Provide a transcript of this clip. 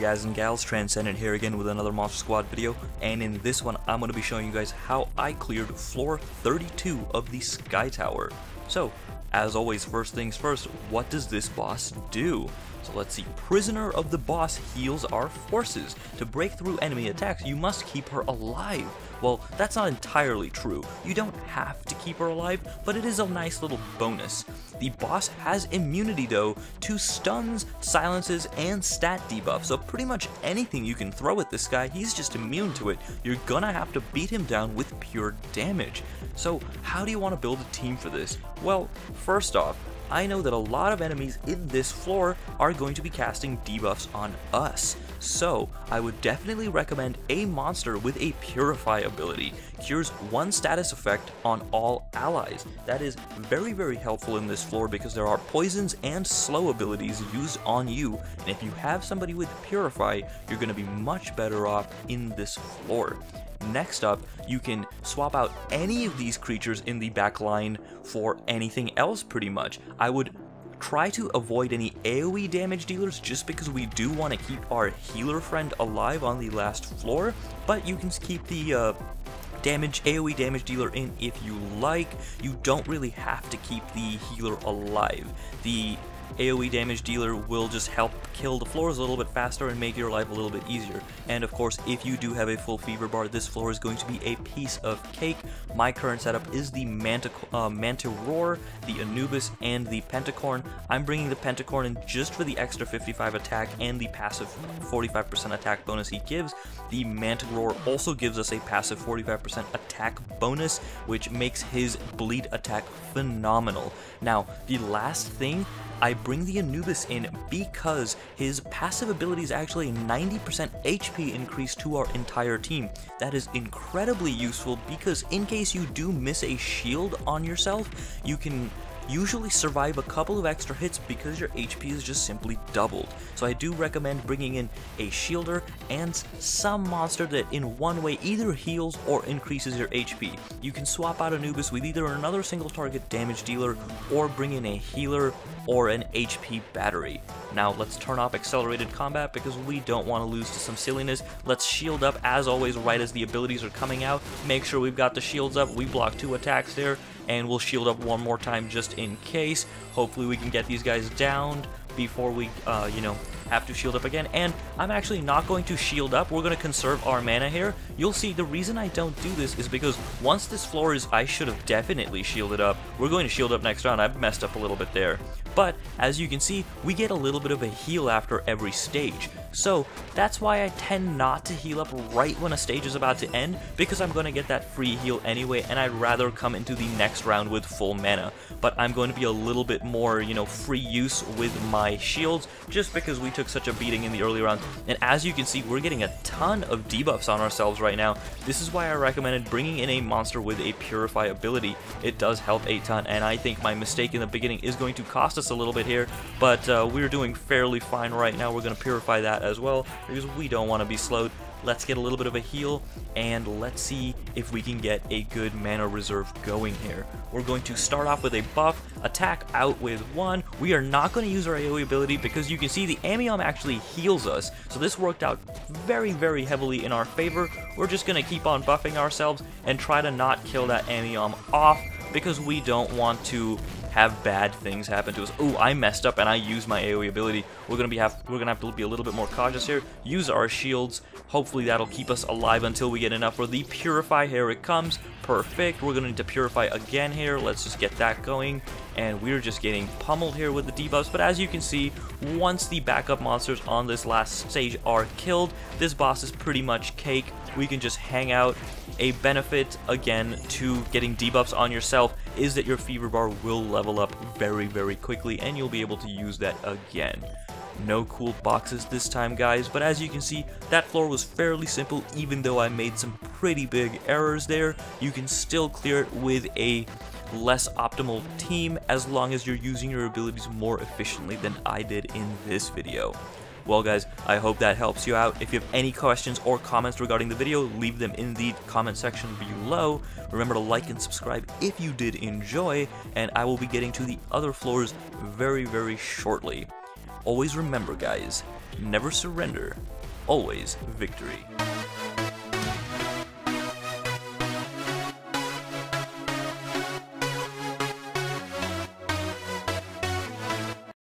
guys and gals, Tranzcendent here again with another Monster Squad video, and in this one I'm going to be showing you guys how I cleared floor 32 of the Sky Tower. So, as always, first things first, what does this boss do? So let's see, Prisoner of the Boss heals our forces. To break through enemy attacks, you must keep her alive. Well, that's not entirely true. You don't have to keep her alive, but it is a nice little bonus. The boss has immunity though to stuns, silences, and stat debuffs, so pretty much anything you can throw at this guy, he's just immune to it. You're gonna have to beat him down with pure damage. So how do you want to build a team for this? Well, first off, I know that a lot of enemies in this floor are going to be casting debuffs on us, so I would definitely recommend a monster with a Purify ability. Cures one status effect on all allies. That is very helpful in this floor because there are poisons and slow abilities used on you, and if you have somebody with Purify, you're going to be much better off in this floor. Next up, you can swap out any of these creatures in the back line for anything else pretty much. I would try to avoid any AoE damage dealers just because we do want to keep our healer friend alive on the last floor, but you can keep the AoE damage dealer in if you like. You don't really have to keep the healer alive. The AoE damage dealer will just help kill the floors a little bit faster and make your life a little bit easier. And of course, if you do have a full fever bar, this floor is going to be a piece of cake. My current setup is the Manta Roar, the Anubis, and the Pentacorn. I'm bringing the Pentacorn in just for the extra 55 attack and the passive 45% attack bonus he gives. The Manta Roar also gives us a passive 45% attack bonus, which makes his bleed attack phenomenal. Now, the last thing, I bring the Anubis in because his passive ability is actually a 90% HP increase to our entire team. That is incredibly useful because in case you do miss a shield on yourself, you can usually survive a couple of extra hits because your HP is just simply doubled. So I do recommend bringing in a shielder and some monster that in one way either heals or increases your HP. You can swap out Anubis with either another single target damage dealer or bring in a healer or an HP battery. Now let's turn off accelerated combat because we don't want to lose to some silliness. Let's shield up as always right as the abilities are coming out. Make sure we've got the shields up. We block 2 attacks there, and we'll shield up one more time just in case. Hopefully we can get these guys downed before we, have to shield up again. And I'm actually not going to shield up. We're going to conserve our mana here. You'll see the reason I don't do this is because once this floor is, I should have definitely shielded up. We're going to shield up next round. I've messed up a little bit there. But as you can see, we get a little bit of a heal after every stage. So that's why I tend not to heal up right when a stage is about to end, because I'm going to get that free heal anyway, and I'd rather come into the next round with full mana. But I'm going to be a little bit more, free use with my shields, just because we took such a beating in the early rounds. And as you can see, we're getting a ton of debuffs on ourselves right now. This is why I recommended bringing in a monster with a Purify ability. It does help a ton, and I think my mistake in the beginning is going to cost us a little bit here, but we're doing fairly fine right now. We're going to Purify that as well because we don't want to be slowed. Let's get a little bit of a heal, and let's see if we can get a good mana reserve going here. We're going to start off with a buff, attack out with 1. We are not going to use our AoE ability because you can see the Amiom actually heals us, so this worked out very heavily in our favor. We're just going to keep on buffing ourselves and try to not kill that Amiom off because we don't want to have bad things happen to us. Oh, I messed up and I used my AoE ability. We're gonna have to be a little bit more cautious here. Use our shields. Hopefully that'll keep us alive until we get enough for the Purify. Here it comes. Perfect. We're gonna need to Purify again here. Let's just get that going. And we're just getting pummeled here with the debuffs. But as you can see, once the backup monsters on this last stage are killed, this boss is pretty much cake. We can just hang out. A benefit, again, to getting debuffs on yourself is that your fever bar will level up very quickly, and you'll be able to use that again. No cool boxes this time, guys, but as you can see, that floor was fairly simple. Even though I made some pretty big errors there, you can still clear it with a less optimal team as long as you're using your abilities more efficiently than I did in this video. Well guys, I hope that helps you out. If you have any questions or comments regarding the video, leave them in the comment section below. Remember to like and subscribe if you did enjoy, and I will be getting to the other floors very shortly. always remember guys, never surrender, always victory.